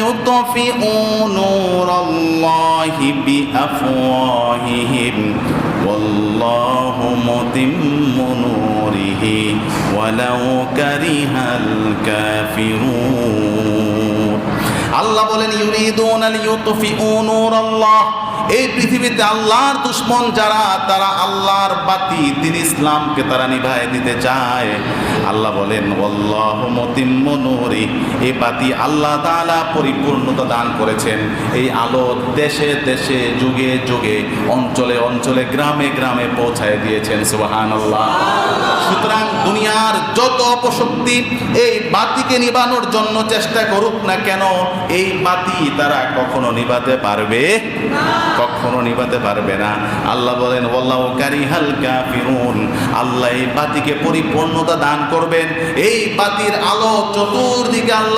ليطفئوا نور الله بأفواههم والله متم نوره ولو كره الكافرون আল্লাহ বলেন ইউরিদুনা লিইউতফিউ নূরাল্লাহ। এই পৃথিবীতে আল্লাহর দুশমন যারা, তারা আল্লাহর বাতি দিন ইসলামকে তারা নিভায় দিতে চায়। আল্লাহ বলেন ওয়াল্লাহু মুতিম্মু নূরি, এই বাতি আল্লাহ তাআলা পরিপূর্ণতা দান করেছেন। এই আলো দেশে দেশে যুগে যুগে অঞ্চলে অঞ্চলে গ্রামে গ্রামে পৌঁছায় দিয়েছেন। সুবহানাল্লাহ। সুতরাং দুনিয়ার যত অপশক্তি এই বাতিকে নিবানোর জন্য চেষ্টা করুক না কেন, এই বাতি তারা কখনো নিভাতে পারবে না, কখনো নিভাতে পারবে না। আল্লাহ বলেন ওয়াল্লাহু কারিহাল কাফিরুন, আল্লাহ এই বাতিকে পরিপূর্ণতা দান করবেন। এই বাতির আলো চতুর্দিকে আল্লাহ